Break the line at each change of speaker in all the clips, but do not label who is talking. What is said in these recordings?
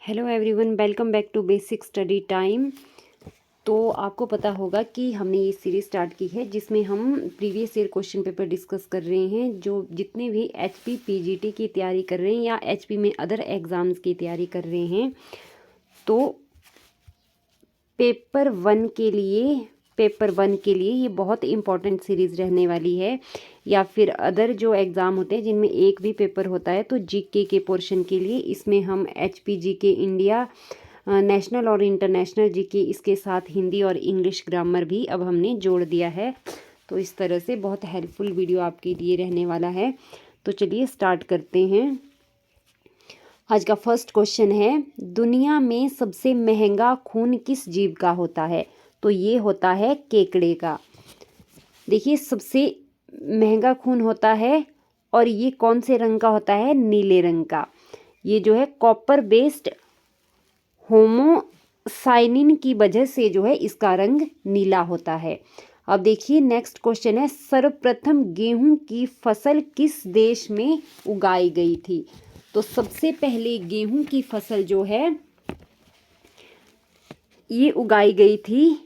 Hello everyone, welcome back to basic study time. तो आपको पता होगा कि हमने ये सीरीज़ स्टार्ट की है जिसमें हम previous year question paper discuss कर रहे हैं। जो जितने भी एचपी पीजीटी की तैयारी कर रहे हैं या एचपी में अदर एग्ज़ाम्स की तैयारी कर रहे हैं, तो पेपर वन के लिए ये बहुत इंपॉर्टेंट सीरीज़ रहने वाली है। या फिर अदर जो एग्ज़ाम होते हैं जिनमें एक भी पेपर होता है, तो जीके के पोर्शन के लिए इसमें हम एचपी जीके इंडिया, नेशनल और इंटरनेशनल जीके, इसके साथ हिंदी और इंग्लिश ग्रामर भी अब हमने जोड़ दिया है। तो इस तरह से बहुत हेल्पफुल वीडियो आपके लिए रहने वाला है। तो चलिए स्टार्ट करते हैं। आज का फर्स्ट क्वेश्चन है, दुनिया में सबसे महंगा खून किस जीव का होता है? तो ये होता है केकड़े का। देखिए, सबसे महंगा खून होता है और ये कौन से रंग का होता है? नीले रंग का। ये जो है कॉपर बेस्ड होमोसाइनिन की वजह से जो है इसका रंग नीला होता है। अब देखिए नेक्स्ट क्वेश्चन है, सर्वप्रथम गेहूं की फसल किस देश में उगाई गई थी? तो सबसे पहले गेहूं की फसल जो है ये उगाई गई थी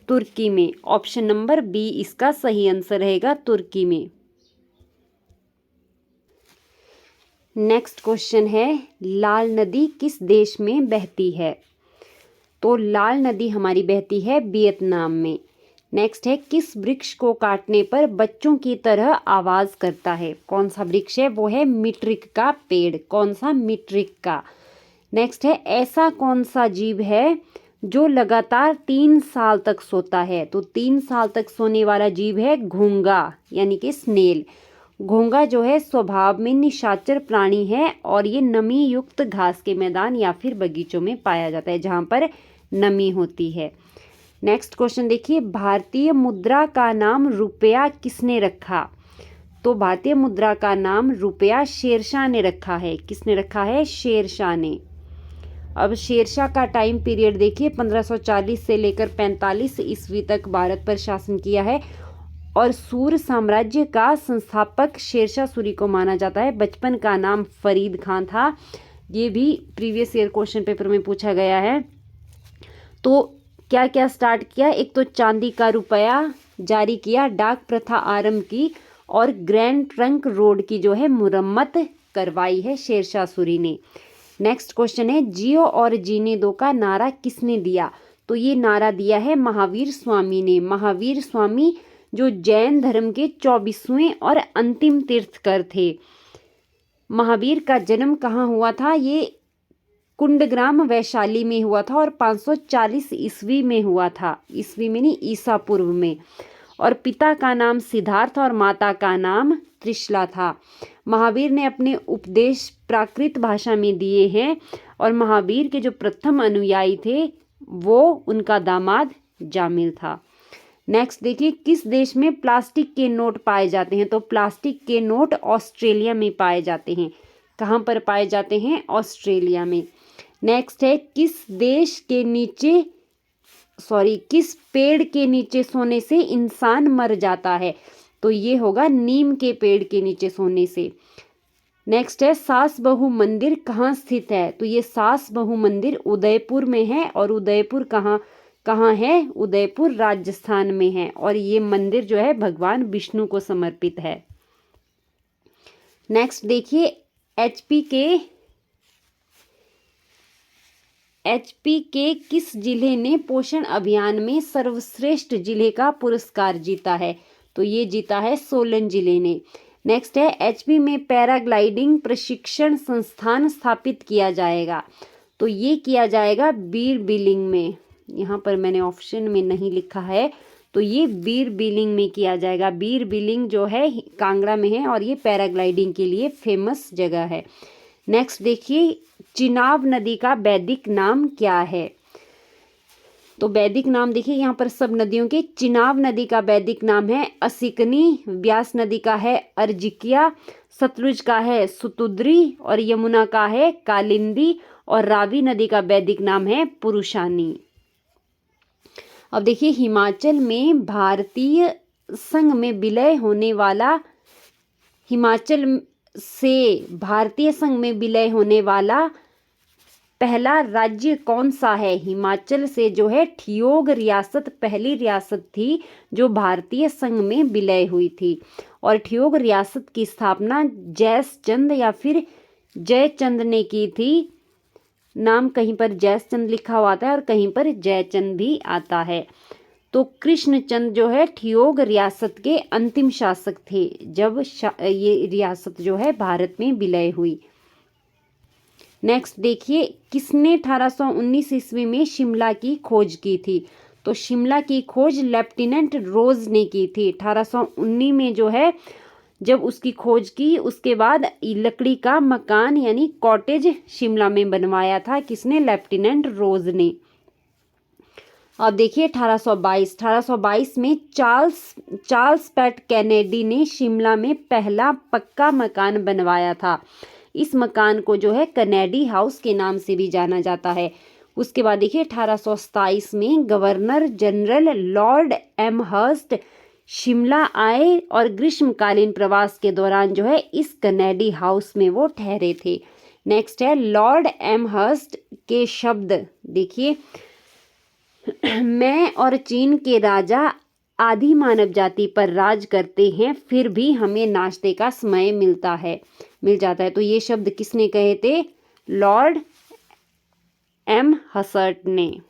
तुर्की में। ऑप्शन नंबर बी इसका सही आंसर रहेगा, तुर्की में। नेक्स्ट क्वेश्चन है, लाल नदी किस देश में बहती है? तो लाल नदी हमारी बहती है वियतनाम में। नेक्स्ट है, किस वृक्ष को काटने पर बच्चों की तरह आवाज करता है? कौन सा वृक्ष है? वो है मिट्रिक का पेड़। कौन सा? मिट्रिक का। नेक्स्ट है, ऐसा कौन सा जीव है जो लगातार 3 साल तक सोता है? तो 3 साल तक सोने वाला जीव है घोंगा, यानी कि स्नेल। घोंगा जो है स्वभाव में निशाचर प्राणी है और ये नमी युक्त घास के मैदान या फिर बगीचों में पाया जाता है जहाँ पर नमी होती है। नेक्स्ट क्वेश्चन देखिए, भारतीय मुद्रा का नाम रुपया किसने रखा? तो भारतीय मुद्रा का नाम रुपया शेरशाह ने रखा है। किसने रखा है? शेरशाह ने। अब शेरशाह का टाइम पीरियड देखिए, 1540 से लेकर 45 ईस्वी तक भारत पर शासन किया है और सूर साम्राज्य का संस्थापक शेरशाह सूरी को माना जाता है। बचपन का नाम फरीद खान था। ये भी प्रीवियस ईयर क्वेश्चन पेपर में पूछा गया है। तो क्या क्या स्टार्ट किया? एक तो चांदी का रुपया जारी किया, डाक प्रथा आरंभ की और ग्रैंड ट्रंक रोड की जो है मुरम्मत करवाई है शेरशाह सूरी ने। नेक्स्ट क्वेश्चन है, जियो और जीने दो का नारा किसने दिया? तो ये नारा दिया है महावीर स्वामी ने। महावीर स्वामी जो जैन धर्म के 24वें और अंतिम तीर्थकर थे। महावीर का जन्म कहाँ हुआ था? ये कुंडग्राम वैशाली में हुआ था और 540 ईस्वी में हुआ था। ईस्वी में नहीं, ईसा पूर्व में। और पिता का नाम सिद्धार्थ और माता का नाम त्रिशला था। महावीर ने अपने उपदेश प्राकृत भाषा में दिए हैं और महावीर के जो प्रथम अनुयायी थे वो उनका दामाद जामिल था। नेक्स्ट देखिए, किस देश में प्लास्टिक के नोट पाए जाते हैं? तो प्लास्टिक के नोट ऑस्ट्रेलिया में पाए जाते हैं। कहाँ पर पाए जाते हैं? ऑस्ट्रेलिया में। नेक्स्ट है, किस पेड़ के नीचे सोने से इंसान मर जाता है? तो ये होगा नीम के पेड़ के नीचे सोने से। नेक्स्ट है, सास बहू मंदिर कहाँ स्थित है? तो ये सास बहू मंदिर उदयपुर में है और उदयपुर कहाँ है? उदयपुर राजस्थान में है और ये मंदिर जो है भगवान विष्णु को समर्पित है। नेक्स्ट देखिए, एचपी के किस जिले ने पोषण अभियान में सर्वश्रेष्ठ जिले का पुरस्कार जीता है? तो ये जीता है सोलन जिले ने। नेक्स्ट है, एचपी में पैराग्लाइडिंग प्रशिक्षण संस्थान स्थापित किया जाएगा। तो ये किया जाएगा बीर बिलिंग में। यहाँ पर मैंने ऑप्शन में नहीं लिखा है, तो ये बीर बिलिंग में किया जाएगा। बीर बिलिंग जो है कांगड़ा में है और ये पैराग्लाइडिंग के लिए फेमस जगह है। नेक्स्ट देखिए, चिनाब नदी का वैदिक नाम क्या है? तो वैदिक नाम देखिए यहाँ पर सब नदियों के। चिनाब नदी का वैदिक नाम है असिकनी, व्यास नदी का है अर्जिकिया, सतलुज का है सुतुद्री और यमुना का है कालिंदी और रावी नदी का वैदिक नाम है पुरुषानी। अब देखिए, हिमाचल में भारतीय संघ में विलय होने वाला हिमाचल से भारतीय संघ में विलय होने वाला पहला राज्य कौन सा है? हिमाचल से जो है ठियोग रियासत पहली रियासत थी जो भारतीय संघ में विलय हुई थी। और ठियोग रियासत की स्थापना जयचंद या फिर जयचंद ने की थी। नाम कहीं पर जयचंद लिखा हुआ आता है और कहीं पर जयचंद भी आता है। तो कृष्णचंद जो है ठियोग रियासत के अंतिम शासक थे जब ये रियासत जो है भारत में विलय हुई। नेक्स्ट देखिए, किसने 1819 ईस्वी में शिमला की खोज की थी? तो शिमला की खोज लेफ्टिनेंट रोज ने की थी 1819 में जो है जब उसकी खोज की। उसके बाद लकड़ी का मकान यानी कॉटेज शिमला में बनवाया था किसने? लेफ्टिनेंट रोज ने। अब देखिए 1822 में चार्ल्स पैट कैनेडी ने शिमला में पहला पक्का मकान बनवाया था। इस मकान को जो है कैनेडी हाउस के नाम से भी जाना जाता है। उसके बाद देखिए 1827 में governor general Lord Amherst Shimla आए और ग्रीष्मकालीन प्रवास के दौरान जो है इस कैनेडी हाउस में वो ठहरे थे। नेक्स्ट है लॉर्ड एमहर्स्ट के शब्द देखिए, मैं और चीन के राजा आधी मानव जाति पर राज करते हैं फिर भी हमें नाश्ते का समय मिल जाता है। तो ये शब्द किसने कहे थे? लॉर्ड एमहर्स्ट ने।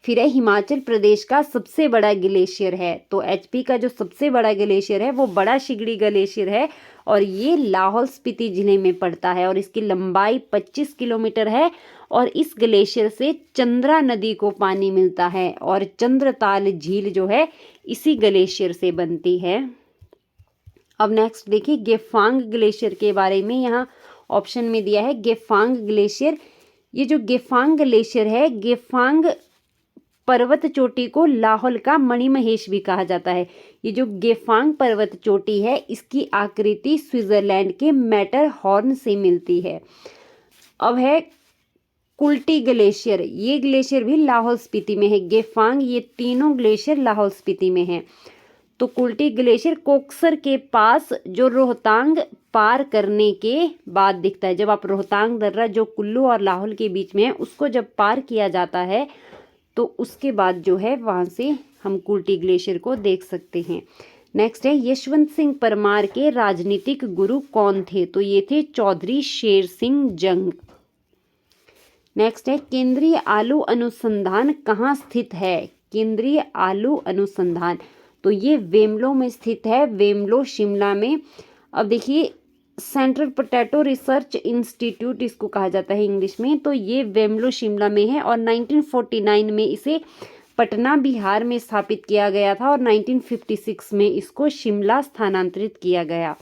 फिर है हिमाचल प्रदेश का सबसे बड़ा ग्लेशियर है। तो एचपी का जो सबसे बड़ा ग्लेशियर है वो बड़ा शिगड़ी ग्लेशियर है और ये लाहौल स्पीति जिले में पड़ता है और इसकी लंबाई 25 किलोमीटर है। और इस ग्लेशियर से चंद्रा नदी को पानी मिलता है और चंद्रताल झील जो है इसी ग्लेशियर से बनती है। अब नेक्स्ट देखिए गेफांग ग्लेशियर के बारे में यहाँ ऑप्शन में दिया है गेफांग ग्लेशियर। ये जो गेफांग ग्लेशियर है, गेफांग पर्वत चोटी को लाहौल का मणिमहेश भी कहा जाता है। ये जो गेफांग पर्वत चोटी है इसकी आकृति स्विट्जरलैंड के मैटर हॉर्न से मिलती है। अब है कुल्टी ग्लेशियर। ये ग्लेशियर भी लाहौल स्पीति में है। गेफांग ये तीनों ग्लेशियर लाहौल स्पीति में है। तो कुल्टी ग्लेशियर कोक्सर के पास जो रोहतांग पार करने के बाद दिखता है। जब आप रोहतांग दर्रा जो कुल्लू और लाहौल के बीच में है उसको जब पार किया जाता है तो उसके बाद जो है वहाँ से हम कुल्टी ग्लेशियर को देख सकते हैं। नेक्स्ट है यशवंत सिंह परमार के राजनीतिक गुरु कौन थे? तो ये थे चौधरी शेर सिंह जंग। नेक्स्ट है केंद्रीय आलू अनुसंधान कहाँ स्थित है? केंद्रीय आलू अनुसंधान तो ये वेमलो में स्थित है, वेमलो शिमला में। अब देखिए सेंट्रल पोटैटो रिसर्च इंस्टीट्यूट इसको कहा जाता है इंग्लिश में। तो ये वेमलो शिमला में है और 1949 में इसे पटना बिहार में स्थापित किया गया था और 1956 में इसको शिमला स्थानांतरित किया गया।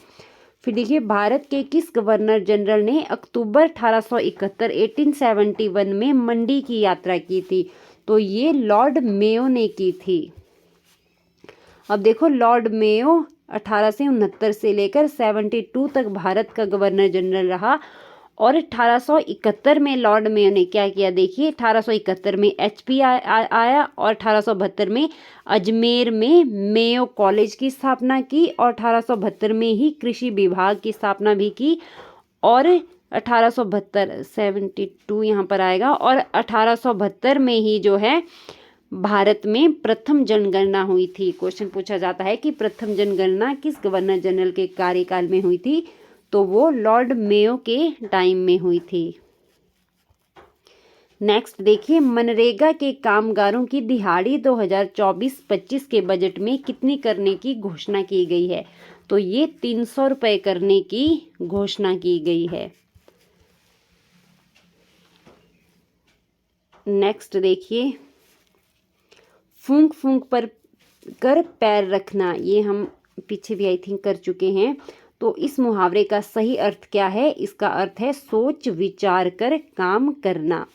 फिर देखिए भारत के किस गवर्नर जनरल ने अक्टूबर 1871 में मंडी की यात्रा की थी? तो ये लॉर्ड मेयो ने की थी। अब देखो लॉर्ड मेयो 1869 से लेकर 72 तक भारत का गवर्नर जनरल रहा और 1871 में लॉर्ड मेयो ने क्या किया? देखिए 1871 में एचपी आया और 1872 में अजमेर में मेयो कॉलेज की स्थापना की और 1872 में ही कृषि विभाग की स्थापना भी की और 72 यहाँ पर आएगा और 1872 में ही जो है भारत में प्रथम जनगणना हुई थी। क्वेश्चन पूछा जाता है कि प्रथम जनगणना किस गवर्नर जनरल के कार्यकाल में हुई थी? तो वो लॉर्ड मेयो के टाइम में हुई थी। नेक्स्ट देखिए मनरेगा के कामगारों की दिहाड़ी 2024-25 के बजट में कितनी करने की घोषणा की गई है? तो ये 300 रुपये करने की घोषणा की गई है। नेक्स्ट देखिए फूंक फूंक पर कर पैर रखना, ये हम पीछे भी आई थिंक कर चुके हैं। तो इस मुहावरे का सही अर्थ क्या है? इसका अर्थ है सोच विचार कर काम करना।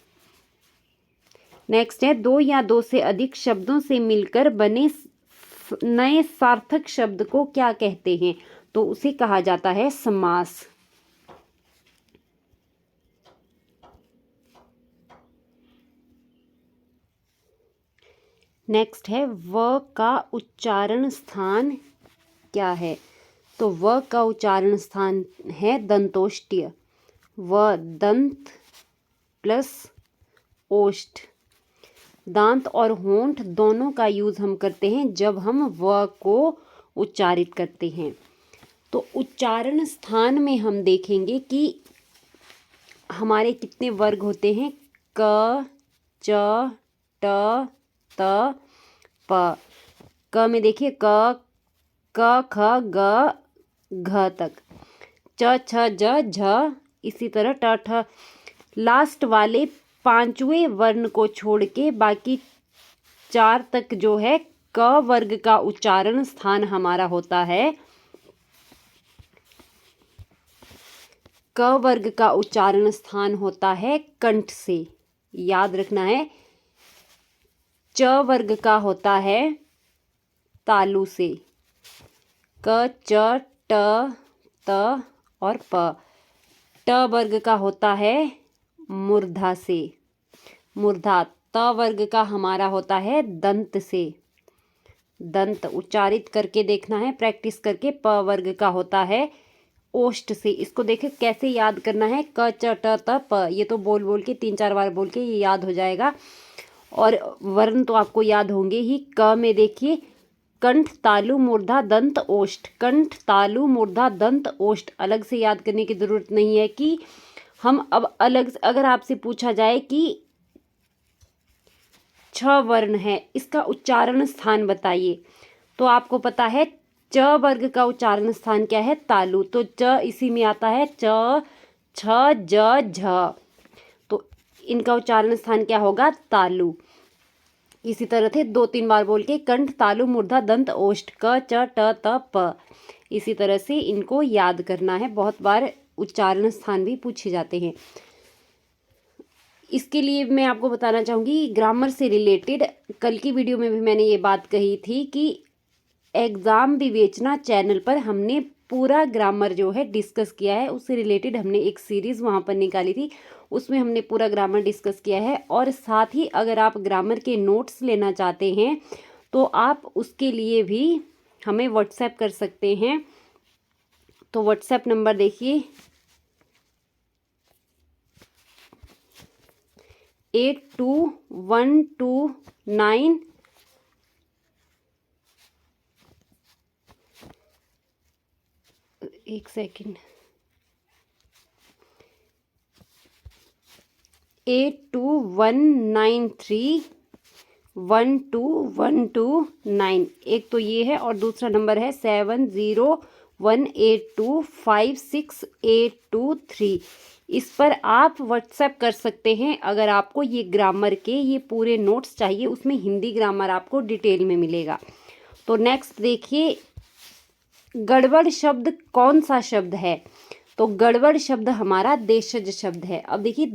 नेक्स्ट है दो या दो से अधिक शब्दों से मिलकर बने नए सार्थक शब्द को क्या कहते हैं? तो उसे कहा जाता है समास। नेक्स्ट है व का उच्चारण स्थान क्या है? तो व का उच्चारण स्थान है दंतोष्ठ्य। व दंत प्लस ओष्ठ। दांत और होंठ दोनों का यूज हम करते हैं जब हम व को उच्चारित करते हैं। तो उच्चारण स्थान में हम देखेंगे कि हमारे कितने वर्ग होते हैं। क, च, ट, त, प। क में देखिए क, ख, ग, घ तक। च, छ, ज, झ, इसी तरह ट, ठ। लास्ट वाले पांचवें वर्ण को छोड़ के बाकी 4 तक जो है क वर्ग का उच्चारण स्थान हमारा होता है। क वर्ग का उच्चारण स्थान होता है कंठ से, याद रखना है। च वर्ग का होता है तालु से। क, च, ट, त और प। ट वर्ग का होता है मूर्धा से, मूर्धा। त वर्ग का हमारा होता है दंत से, दंत। उच्चारित करके देखना है, प्रैक्टिस करके। प वर्ग का होता है ओष्ठ से। इसको देखिए कैसे याद करना है। क, च, ट, त, प। ये तो बोल बोल के 3-4 बार बोल के ये याद हो जाएगा और वर्ण तो आपको याद होंगे ही। क में देखिए कंठ, तालु, मूर्धा, दंत, ओष्ठ। कंठ, तालु, मूर्धा, दंत, ओष्ठ। अलग से याद करने की जरूरत नहीं है कि हम अब अलग। अगर आपसे पूछा जाए कि 6 वर्ण है, इसका उच्चारण स्थान बताइए, तो आपको पता है च वर्ग का उच्चारण स्थान क्या है, तालु। तो च इसी में आता है, च, छ, ज, झ। तो इनका उच्चारण स्थान क्या होगा, तालु। इसी तरह थे 2-3 बार बोल के कंठ, तालु, मूर्धा, दंत, ओष्ठ। क, च, ट, त, प। इसी तरह से इनको याद करना है। बहुत बार उच्चारण स्थान भी पूछे जाते हैं। इसके लिए मैं आपको बताना चाहूँगी ग्रामर से रिलेटेड, कल की वीडियो में भी मैंने ये बात कही थी कि एग्ज़ाम विवेचना चैनल पर हमने पूरा ग्रामर जो है डिस्कस किया है। उससे रिलेटेड हमने एक सीरीज़ वहाँ पर निकाली थी, उसमें हमने पूरा ग्रामर डिस्कस किया है। और साथ ही अगर आप ग्रामर के नोट्स लेना चाहते हैं तो आप उसके लिए भी हमें व्हाट्सएप कर सकते हैं। तो व्हाट्सएप नंबर देखिए 821229 एक सेकेंड 8219312129। एक तो ये है और दूसरा नंबर है 7018256823। इस पर आप व्हाट्सएप कर सकते हैं अगर आपको ये ग्रामर के ये पूरे नोट्स चाहिए। उसमें हिंदी ग्रामर आपको डिटेल में मिलेगा। तो नेक्स्ट देखिए, गड़बड़ शब्द कौन सा शब्द है, तो गड़बड़ शब्द हमारा देशज शब्द है। अब देखिए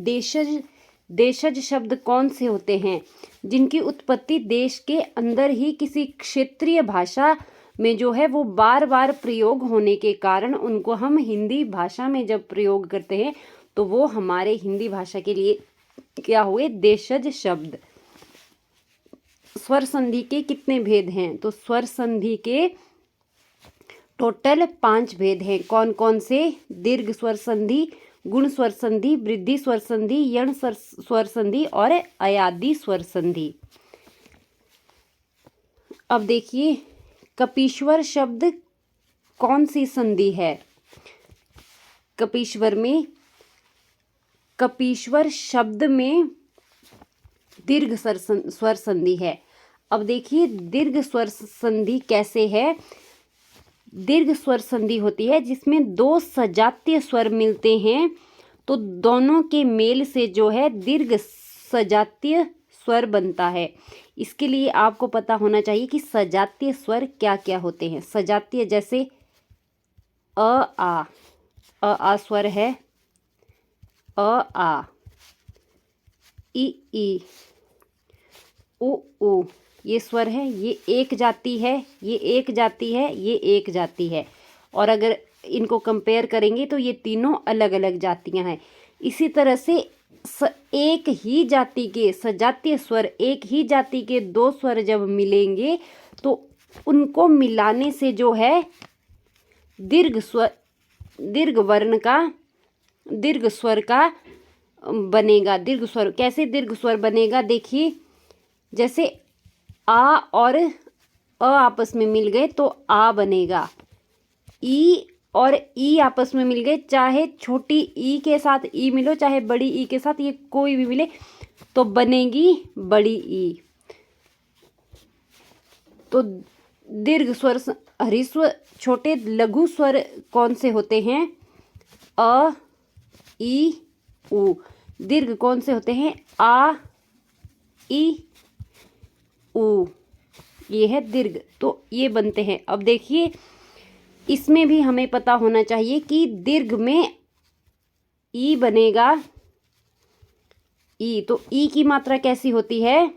देशज शब्द कौन से होते हैं, जिनकी उत्पत्ति देश के अंदर ही किसी क्षेत्रीय भाषा में जो है वो बार बार प्रयोग होने के कारण उनको हम हिंदी भाषा में जब प्रयोग करते हैं तो वो हमारे हिंदी भाषा के लिए क्या हुए, देशज शब्द। स्वर संधि के कितने भेद हैं, तो स्वर संधि के टोटल 5 भेद हैं। कौन कौन से, दीर्घ स्वर संधि, गुण स्वर संधि, वृद्धि स्वर संधि, यण स्वर संधि और अयादी स्वर संधि। अब देखिए कपीश्वर शब्द कौन सी संधि है, कपीश्वर शब्द में दीर्घ स्वर संधि है। अब देखिए दीर्घ स्वर संधि कैसे है, दीर्घ स्वर संधि होती है जिसमें 2 सजातीय स्वर मिलते हैं, तो दोनों के मेल से जो है दीर्घ सजातीय स्वर बनता है। इसके लिए आपको पता होना चाहिए कि सजातीय स्वर क्या क्या होते हैं। सजातीय जैसे अ आ स्वर है, आ, ई उ ये स्वर है, ये एक जाति है, ये एक जाति है, ये एक जाति है। और अगर इनको कंपेयर करेंगे तो ये तीनों अलग अलग जातियां हैं। इसी तरह से एक ही जाति के सजातीय स्वर, एक ही जाति के 2 स्वर जब मिलेंगे तो उनको मिलाने से जो है दीर्घ स्वर का बनेगा। दीर्घ स्वर कैसे दीर्घ स्वर बनेगा, देखिए जैसे आ और अ आपस में मिल गए तो आ बनेगा। ई और ई आपस में मिल गए, चाहे छोटी ई के साथ ई मिलो चाहे बड़ी ई के साथ, ये कोई भी मिले तो बनेगी बड़ी ई। तो दीर्घ स्वर हरिस्व छोटे लघु स्वर कौन से होते हैं, अ ई उ। दीर्घ कौन से होते हैं, आ ई उ, ये है दीर्घ। तो ये बनते हैं। अब देखिए इसमें भी हमें पता होना चाहिए कि दीर्घ में ई बनेगा, ई। तो ई की मात्रा कैसी होती है,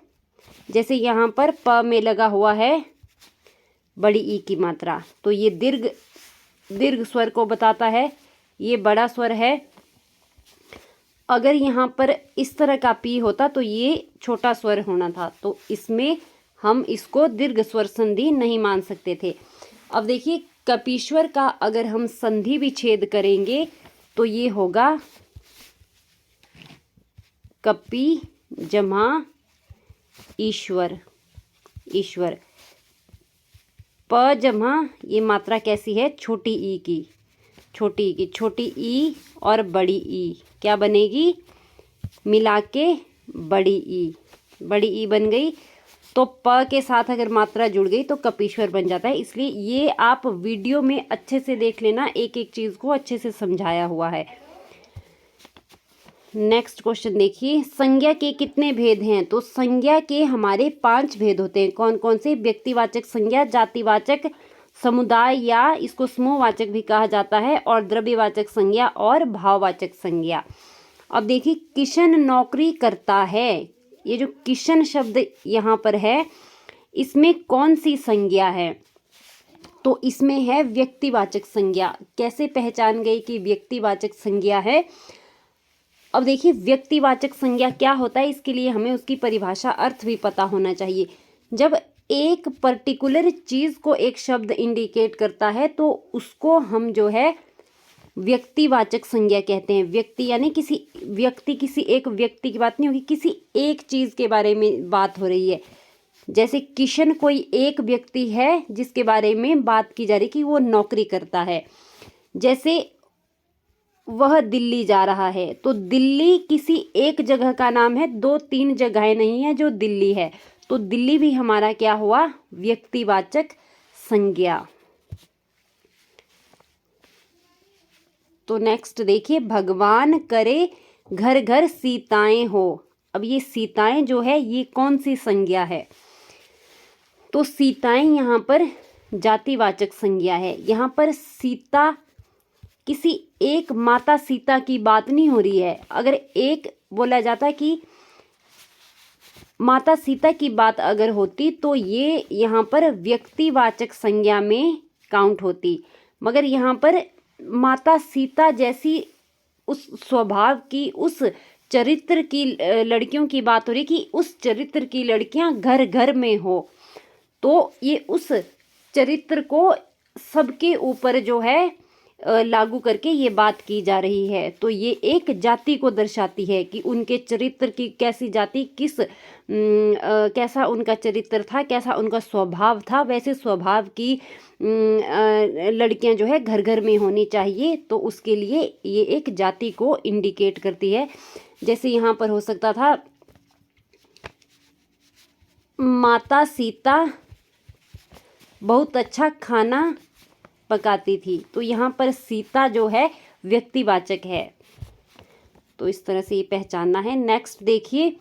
जैसे यहाँ पर प में लगा हुआ है बड़ी ई की मात्रा, तो ये दीर्घ स्वर को बताता है, ये बड़ा स्वर है। अगर यहाँ पर इस तरह का पी होता तो ये छोटा स्वर होना था, तो इसमें हम इसको दीर्घ स्वर संधि नहीं मान सकते थे। अब देखिए कपीश्वर का अगर हम संधि विच्छेद करेंगे तो ये होगा कपी जमा ईश्वर, ईश्वर। प जमा ये मात्रा कैसी है, छोटी ई की, छोटी ई की, छोटी ई और बड़ी ई क्या बनेगी, मिला के बड़ी ई, बड़ी ई बन गई। तो प के साथ अगर मात्रा जुड़ गई तो कपीश्वर बन जाता है। इसलिए ये आप वीडियो में अच्छे से देख लेना, एक एक चीज़ को अच्छे से समझाया हुआ है। नेक्स्ट क्वेश्चन देखिए, संज्ञा के कितने भेद हैं, तो संज्ञा के हमारे 5 भेद होते हैं। कौन कौन से, व्यक्तिवाचक संज्ञा, जातिवाचक, समुदाय या इसको समूहवाचक भी कहा जाता है, और द्रव्यवाचक संज्ञा और भाववाचक संज्ञा। अब देखिए किशन नौकरी करता है, ये जो किशन शब्द यहाँ पर है इसमें कौन सी संज्ञा है, तो इसमें है व्यक्तिवाचक संज्ञा। कैसे पहचान गई कि व्यक्तिवाचक संज्ञा है, अब देखिए व्यक्तिवाचक संज्ञा क्या होता है, इसके लिए हमें उसकी परिभाषा अर्थ भी पता होना चाहिए। जब एक पर्टिकुलर चीज़ को एक शब्द इंडिकेट करता है तो उसको हम जो है व्यक्तिवाचक संज्ञा कहते हैं। व्यक्ति यानी किसी व्यक्ति, किसी एक व्यक्ति की बात नहीं होगी, किसी एक चीज़ के बारे में बात हो रही है। जैसे किशन कोई एक व्यक्ति है जिसके बारे में बात की जा रही कि वो नौकरी करता है। जैसे वह दिल्ली जा रहा है, तो दिल्ली किसी एक जगह का नाम है, 2-3 जगहें नहीं है जो दिल्ली है, तो दिल्ली भी हमारा क्या हुआ, व्यक्तिवाचक संज्ञा। तो नेक्स्ट देखिए, भगवान करे घर घर सीताएं हो। अब ये सीताएं जो है ये कौन सी संज्ञा है, तो सीताएं यहाँ पर जातिवाचक संज्ञा है। यहाँ पर सीता किसी एक माता सीता की बात नहीं हो रही है। अगर एक बोला जाता कि माता सीता की बात अगर होती तो ये यहाँ पर व्यक्तिवाचक संज्ञा में काउंट होती, मगर यहाँ पर माता सीता जैसी उस स्वभाव की, उस चरित्र की लड़कियों की बात हो रही कि उस चरित्र की लड़कियां घर घर में हो, तो ये उस चरित्र को सबके ऊपर जो है लागू करके ये बात की जा रही है। तो ये एक जाति को दर्शाती है कि उनके चरित्र की कैसी जाति, कैसा उनका चरित्र था, कैसा उनका स्वभाव था, वैसे स्वभाव की लड़कियां जो है घर घर में होनी चाहिए। तो उसके लिए ये एक जाति को इंडिकेट करती है। जैसे यहाँ पर हो सकता था माता सीता बहुत अच्छा खाना पकाती थी, तो यहाँ पर सीता जो है व्यक्तिवाचक है। तो इस तरह से ये पहचानना है। नेक्स्ट देखिए,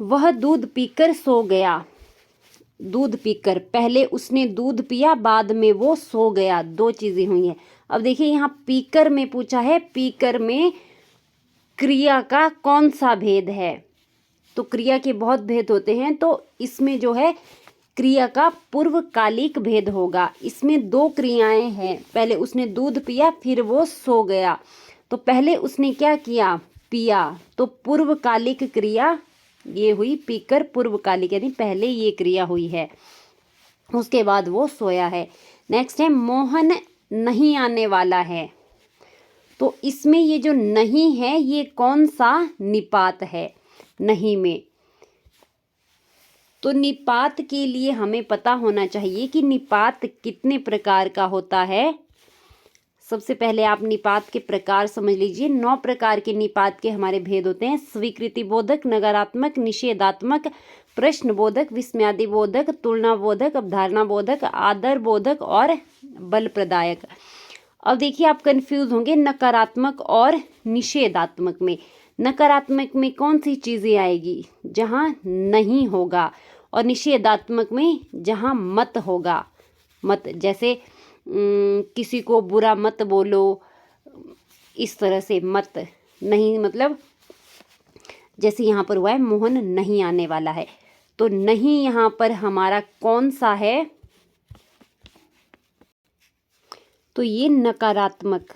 वह दूध पीकर सो गया। दूध पीकर, पहले उसने दूध पिया बाद में वो सो गया, 2 चीज़ें हुई हैं। अब देखिए यहाँ पीकर में पूछा है, पीकर में क्रिया का कौन सा भेद है, तो क्रिया के बहुत भेद होते हैं, तो इसमें जो है क्रिया का पूर्वकालिक भेद होगा। इसमें 2 क्रियाएं हैं, पहले उसने दूध पिया फिर वो सो गया, तो पहले उसने क्या किया, पिया, तो पूर्वकालिक क्रिया ये हुई, पीकर पूर्वकालिक यानी पहले ये क्रिया हुई है, उसके बाद वो सोया है। नेक्स्ट है मोहन नहीं आने वाला है। तो इसमें ये जो नहीं है ये कौन सा निपात है नहीं में। तो निपात के लिए हमें पता होना चाहिए कि निपात कितने प्रकार का होता है। सबसे पहले आप निपात के प्रकार समझ लीजिए। 9 प्रकार के निपात के हमारे भेद होते हैं। स्वीकृति बोधक, नकारात्मक, निषेधात्मक, प्रश्न बोधक, विस्मयादि बोधक, तुलना बोधक, अवधारणा बोधक, आदर बोधक और बल प्रदायक। अब देखिए आप कंफ्यूज होंगे नकारात्मक और निषेधात्मक में। नकारात्मक में कौन सी चीज़ें आएगी, जहाँ नहीं होगा, और निषेधात्मक में जहाँ मत होगा। मत जैसे किसी को बुरा मत बोलो, इस तरह से मत नहीं, मतलब जैसे यहाँ पर हुआ है मोहन नहीं आने वाला है, तो नहीं यहाँ पर हमारा कौन सा है, तो ये नकारात्मक,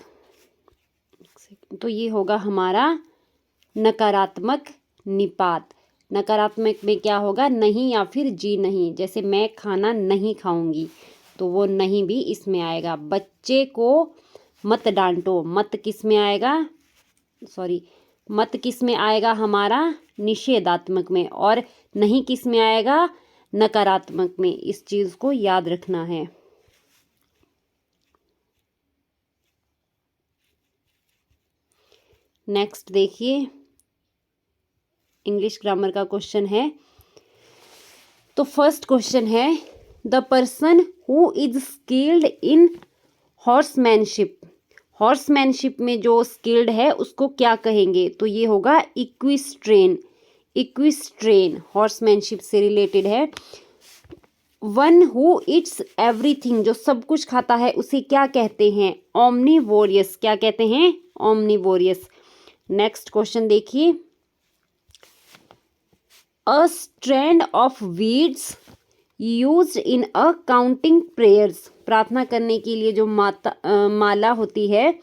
तो ये होगा हमारा नकारात्मक निपात। नकारात्मक में क्या होगा, नहीं या फिर जी नहीं। जैसे मैं खाना नहीं खाऊंगी, तो वो नहीं भी इसमें आएगा। बच्चे को मत डांटो, मत किस में आएगा, सॉरी मत किस में आएगा हमारा निषेधात्मक में, और नहीं किस में आएगा नकारात्मक में। इस चीज़ को याद रखना है। नेक्स्ट देखिए इंग्लिश ग्रामर का क्वेश्चन है। तो फर्स्ट क्वेश्चन है the person who is skilled in horsemanship. Horsemanship में जो स्किल्ड है उसको क्या कहेंगे, तो ये होगा इक्विस्ट्रेन। इक्विस्ट्रेन हॉर्समैनशिप से रिलेटेड है। वन हु इट्स एवरीथिंग, जो सब कुछ खाता है उसे क्या कहते हैं, ओमनीवोरियस। क्या कहते हैं, ओमनीवोरियस। नेक्स्ट क्वेश्चन देखिए a strand of beads used in a counting prayers. प्रार्थना करने के लिए जो माला होती है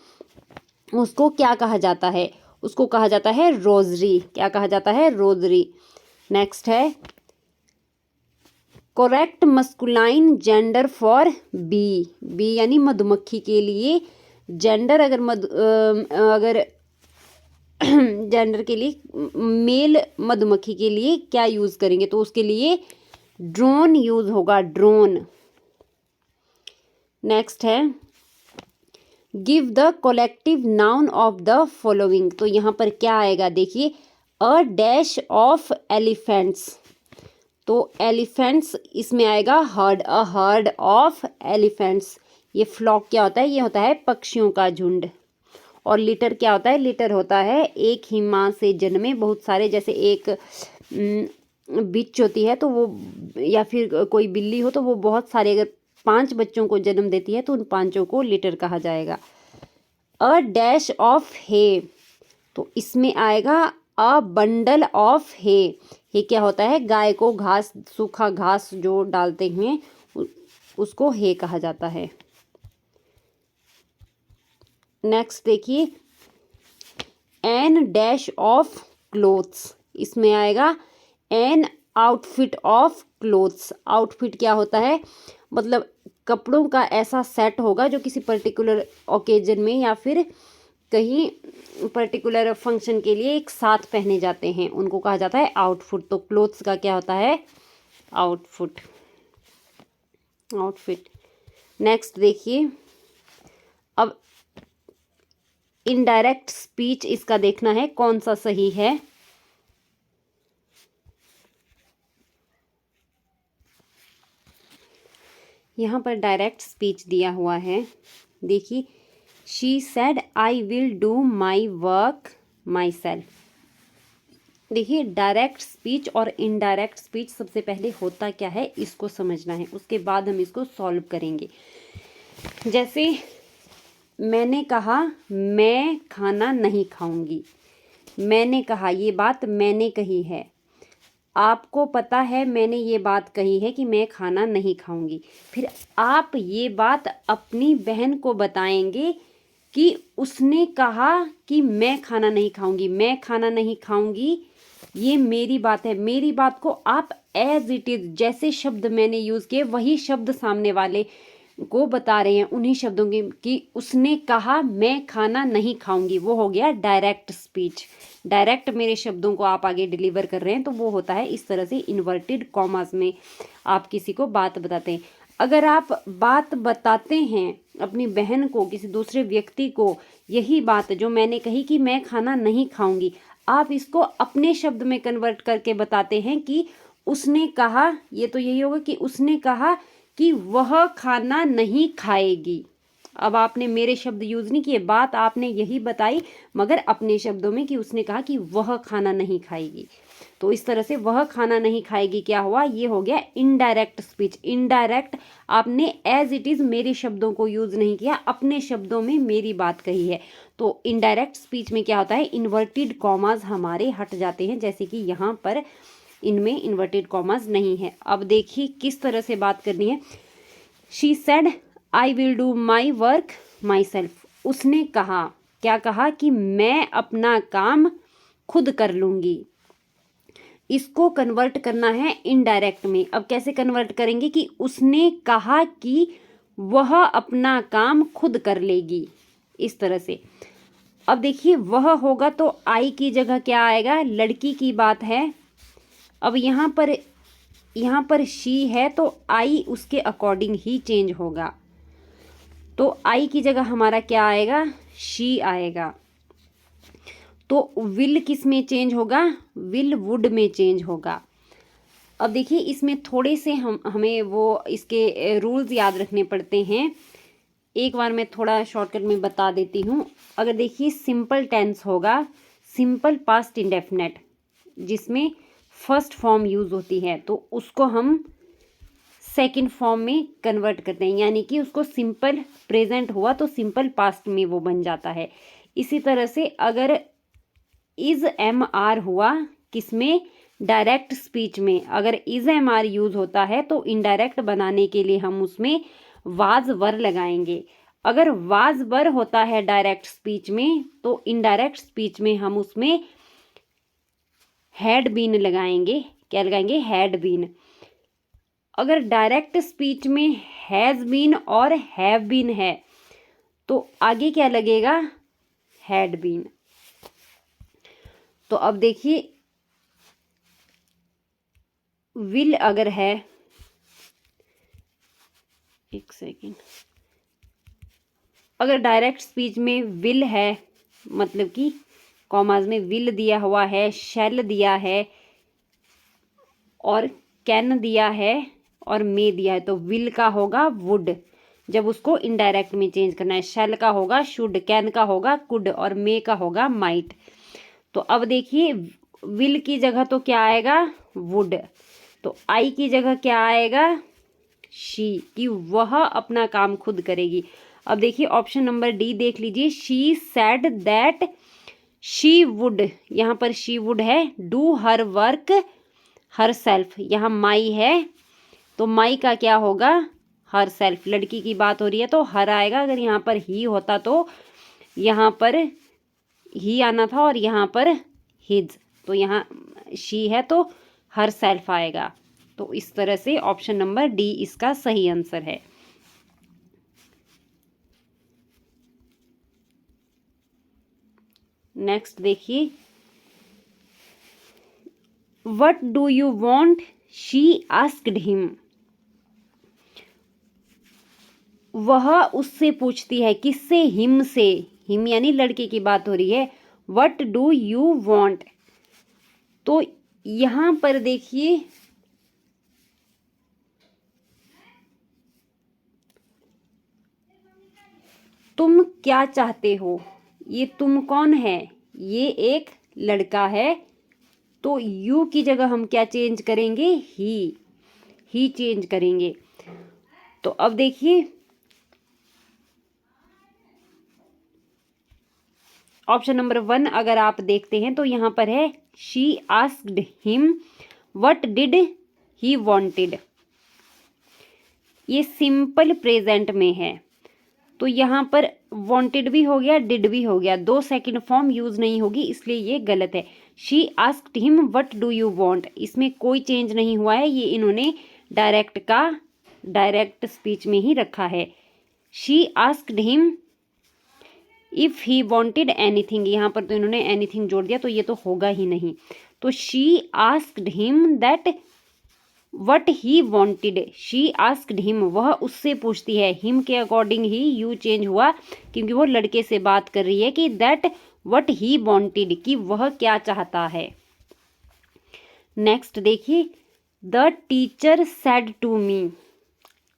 उसको क्या कहा जाता है, उसको कहा जाता है रोजरी। क्या कहा जाता है, रोजरी। नेक्स्ट है correct masculine gender for bee. Bee यानी मधुमक्खी के लिए जेंडर, अगर जेंडर के लिए मेल मधुमक्खी के लिए क्या यूज करेंगे, तो उसके लिए ड्रोन यूज होगा, ड्रोन। नेक्स्ट है give the collective noun of the following. तो यहाँ पर क्या आएगा, देखिए अ डैश ऑफ एलिफेंट्स। तो एलिफेंट्स इसमें आएगा heard, a herd of elephants. ये फ्लॉक क्या होता है, ये होता है पक्षियों का झुंड। और लिटर क्या होता है, लिटर होता है एक ही माँ से जन्मे बहुत सारे, जैसे एक बिच होती है तो वो, या फिर कोई बिल्ली हो तो वो बहुत सारे, अगर 5 बच्चों को जन्म देती है तो उन 5 को लिटर कहा जाएगा। अ डैश ऑफ हे, तो इसमें आएगा अ बंडल ऑफ हे। हे क्या होता है, गाय को घास, सूखा घास जो डालते हैं उसको हे कहा जाता है। नेक्स्ट देखिए एन डैश ऑफ क्लोथ्स। इसमें आएगा an outfit of clothes. Outfit क्या होता है, मतलब कपड़ों का ऐसा सेट होगा जो किसी पर्टिकुलर ओकेजन में या फिर कहीं पर्टिकुलर फंक्शन के लिए एक साथ पहने जाते हैं, उनको कहा जाता है आउटफिट। तो क्लोथ्स का क्या होता है, आउटफिट, आउटफिट। नेक्स्ट देखिए अब इनडायरेक्ट स्पीच, इसका देखना है कौन सा सही है। यहाँ पर डायरेक्ट स्पीच दिया हुआ है, देखिए she said I will do my work my self. देखिए डायरेक्ट स्पीच और इनडायरेक्ट स्पीच सबसे पहले होता क्या है इसको समझना है, उसके बाद हम इसको सॉल्व करेंगे। जैसे मैंने कहा मैं खाना नहीं खाऊंगी, मैंने कहा, ये बात मैंने कही है। आपको पता है मैंने ये बात कही है कि मैं खाना नहीं खाऊंगी, फिर आप ये बात अपनी बहन को बताएंगे कि उसने कहा कि मैं खाना नहीं खाऊंगी। मैं खाना नहीं खाऊंगी ये मेरी बात है, मेरी बात को आप एज इट इज़, जैसे शब्द मैंने यूज़ किए वही शब्द सामने वाले को बता रहे हैं, उन्हीं शब्दों की कि उसने कहा मैं खाना नहीं खाऊंगी, वो हो गया डायरेक्ट स्पीच। डायरेक्ट मेरे शब्दों को आप आगे डिलीवर कर रहे हैं तो वो होता है इस तरह से इन्वर्टेड कॉमास में आप किसी को बात बताते हैं। अगर आप बात बताते हैं अपनी बहन को, किसी दूसरे व्यक्ति को, यही बात जो मैंने कही कि मैं खाना नहीं खाऊंगी, आप इसको अपने शब्द में कन्वर्ट करके बताते हैं कि उसने कहा, ये तो यही होगा कि उसने कहा कि वह खाना नहीं खाएगी। अब आपने मेरे शब्द यूज नहीं किए, बात आपने यही बताई मगर अपने शब्दों में कि उसने कहा कि वह खाना नहीं खाएगी। तो इस तरह से वह खाना नहीं खाएगी क्या हुआ, ये हो गया इनडायरेक्ट स्पीच। इनडायरेक्ट आपने एज इट इज मेरे शब्दों को यूज नहीं किया, अपने शब्दों में मेरी बात कही है। तो इनडायरेक्ट स्पीच में क्या होता है, इन्वर्टेड कॉमास हमारे हट जाते हैं, जैसे कि यहाँ पर इनमें इन्वर्टेड कॉमास नहीं है। अब देखिए किस तरह से बात करनी है। She said I will do my work my self. उसने कहा, क्या कहा कि मैं अपना काम खुद कर लूंगी। इसको कन्वर्ट करना है इनडायरेक्ट में। अब कैसे कन्वर्ट करेंगे कि उसने कहा कि वह अपना काम खुद कर लेगी, इस तरह से। अब देखिए वह होगा तो आई की जगह क्या आएगा, लड़की की बात है। अब यहाँ पर शी है तो आई उसके अकॉर्डिंग ही चेंज होगा। तो आई की जगह हमारा क्या आएगा, शी आएगा। तो विल किस में चेंज होगा, विल वुड में चेंज होगा। अब देखिए इसमें थोड़े से हमें वो इसके रूल्स याद रखने पड़ते हैं। एक बार मैं थोड़ा शॉर्टकट में बता देती हूँ। अगर देखिए सिंपल टेंस होगा, सिंपल पास्ट इंडेफिनेट, जिसमें फर्स्ट फॉर्म यूज होती है, तो उसको हम सेकंड फॉर्म में कन्वर्ट करते हैं, यानी कि उसको सिंपल प्रेजेंट हुआ तो सिंपल पास्ट में वो बन जाता है। इसी तरह से अगर इज एम आर हुआ किसमें, डायरेक्ट स्पीच में, अगर इज एम आर यूज होता है तो इनडायरेक्ट बनाने के लिए हम उसमें वाज वर लगाएंगे। अगर वाज वर होता है डायरेक्ट स्पीच में तो इनडायरेक्ट स्पीच में हम उसमें हैड बीन लगाएंगे। क्या लगाएंगे, हैड बीन। अगर डायरेक्ट स्पीच में हैज बीन और हैव बीन है तो आगे क्या लगेगा, हैड बीन। तो अब देखिए विल अगर है, एक सेकेंड, अगर डायरेक्ट स्पीच में विल है, मतलब कि कॉमास में विल दिया हुआ है, शैल दिया है और कैन दिया है और मे दिया है, तो विल का होगा वुड जब उसको इनडायरेक्ट में चेंज करना है। शैल का होगा शुड, कैन का होगा कुड और मे का होगा माइट। तो अब देखिए विल की जगह तो क्या आएगा, वुड। तो आई की जगह क्या आएगा, शी, कि वह अपना काम खुद करेगी। अब देखिए ऑप्शन नंबर डी देख लीजिए, she said that she would, यहाँ पर शी वुड है, do her work her self, यहाँ माई है तो माई का क्या होगा, हर सेल्फ। लड़की की बात हो रही है तो हर आएगा। अगर यहाँ पर ही होता तो यहाँ पर ही आना था और यहाँ पर हिज, तो यहाँ शी है तो हर सेल्फ आएगा। तो इस तरह से ऑप्शन नंबर डी इसका सही आंसर है। नेक्स्ट देखिए, what do you want, she asked him. वह उससे पूछती है, किससे, हिम से। हिम यानी लड़के की बात हो रही है। व्हाट डू यू वांट, तो यहां पर देखिए तुम क्या चाहते हो, ये तुम कौन है, ये एक लड़का है, तो यू की जगह हम क्या चेंज करेंगे, ही चेंज करेंगे। तो अब देखिए ऑप्शन नंबर 1 अगर आप देखते हैं तो यहाँ पर है she asked him what did he wanted. ये सिंपल प्रेजेंट में है तो यहाँ पर वांटेड भी हो गया, डिड भी हो गया, दो सेकंड फॉर्म यूज नहीं होगी, इसलिए ये गलत है। She asked him what do you want, इसमें कोई चेंज नहीं हुआ है, ये इन्होंने डायरेक्ट का डायरेक्ट स्पीच में ही रखा है। She asked him if he wanted anything, यहाँ पर तो इन्होंने एनीथिंग जोड़ दिया तो ये तो होगा ही नहीं। तो she asked him that what he wanted, she asked him, वह उससे पूछती है, हिम के अकॉर्डिंग ही यू चेंज हुआ क्योंकि वो लड़के से बात कर रही है कि दैट वट ही वॉन्टेड, कि वह क्या चाहता है। नेक्स्ट देखिए, the teacher said to me,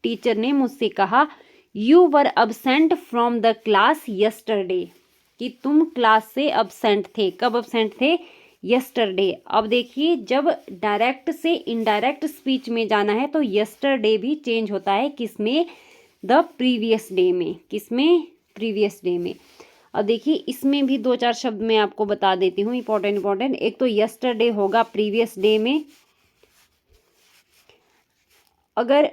teacher ने मुझसे कहा, you were absent from the class yesterday, कि तुम क्लास से अब्सेंट थे। कब अब्सेंट थे? यस्टरडे। अब देखिए, जब डायरेक्ट से इनडायरेक्ट स्पीच में जाना है तो यस्टरडे भी चेंज होता है, किसमें? द प्रीवियस डे में। किसमें? प्रीवियस डे में। अब देखिए, इसमें भी दो चार शब्द मैं आपको बता देती हूँ इंपॉर्टेंट। एक तो यस्टरडे होगा प्रीवियस डे में, अगर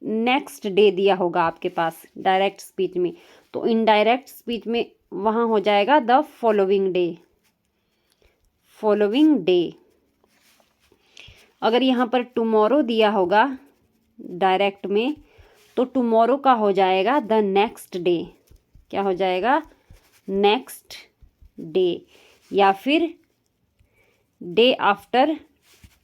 नेक्स्ट डे दिया होगा आपके पास डायरेक्ट स्पीच में, तो इनडायरेक्ट स्पीच में वहाँ हो जाएगा the following day, following day. अगर यहाँ पर टुमारो दिया होगा डायरेक्ट में, तो टुमारो का हो जाएगा द नेक्स्ट डे। क्या हो जाएगा? Next day. या फिर डे आफ्टर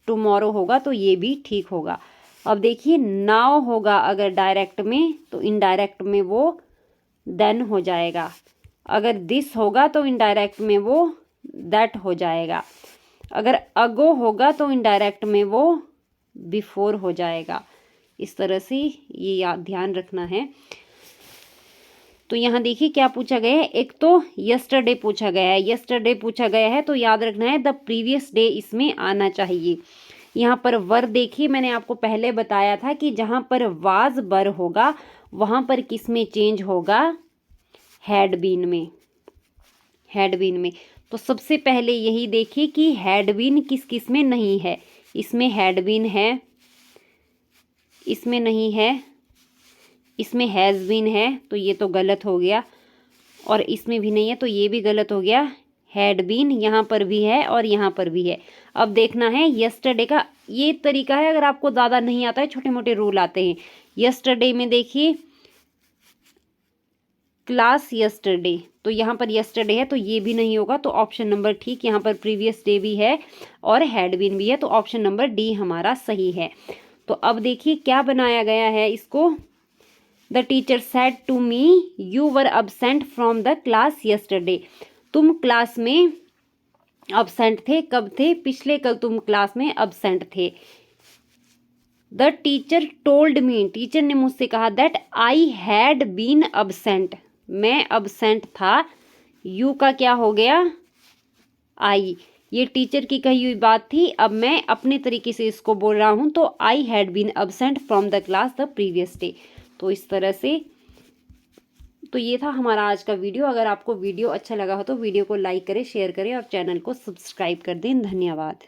टुमारो होगा तो ये भी ठीक होगा। अब देखिए, नाउ होगा अगर डायरेक्ट में, तो इनडायरेक्ट में वो देन हो जाएगा। अगर दिस होगा तो इनडायरेक्ट में वो दैट हो जाएगा। अगर अगो होगा तो इनडायरेक्ट में वो बिफोर हो जाएगा। इस तरह से ये याद ध्यान रखना है। तो यहाँ देखिए क्या पूछा गया है, एक तो यस्टरडे पूछा गया है, यस्टरडे पूछा गया है तो याद रखना है द प्रीवियस डे इसमें आना चाहिए। यहाँ पर वर देखिए, मैंने आपको पहले बताया था कि जहाँ पर वाज बर होगा वहाँ पर किस में चेंज होगा? हैड बीन में, हैड बीन में। तो सबसे पहले यही देखिए कि हैड बीन किस किस में नहीं है। इसमें हैड बीन है, इसमें नहीं है, इसमें हैज़ बीन है तो ये तो गलत हो गया, और इसमें भी नहीं है तो ये भी गलत हो गया। हैड बीन यहाँ पर भी है और यहाँ पर भी है। अब देखना है यस्टरडे का, ये तरीका है, अगर आपको ज़्यादा नहीं आता है, छोटे मोटे रूल आते हैं। यस्टरडे में देखिए क्लास यस्टरडे, तो यहाँ पर यस्टरडे है तो ये भी नहीं होगा, तो ऑप्शन नंबर ठीक, यहाँ पर प्रीवियस डे भी है और हैड बीन भी है, तो ऑप्शन नंबर डी हमारा सही है। तो अब देखिए क्या बनाया गया है इसको, the teacher said to me you were absent from the class yesterday, तुम क्लास में अब्सेंट थे। कब थे? पिछले कल तुम क्लास में अब्सेंट थे। The teacher told me, teacher ने मुझसे कहा, that I had been absent, मैं अब्सेंट था। यू का क्या हो गया? आई। ये टीचर की कही हुई बात थी, अब मैं अपने तरीके से इसको बोल रहा हूँ, तो I had been absent from the class the previous day. तो इस तरह से, तो ये था हमारा आज का वीडियो। अगर आपको वीडियो अच्छा लगा हो तो वीडियो को लाइक करें, शेयर करें और चैनल को सब्सक्राइब कर दें। धन्यवाद।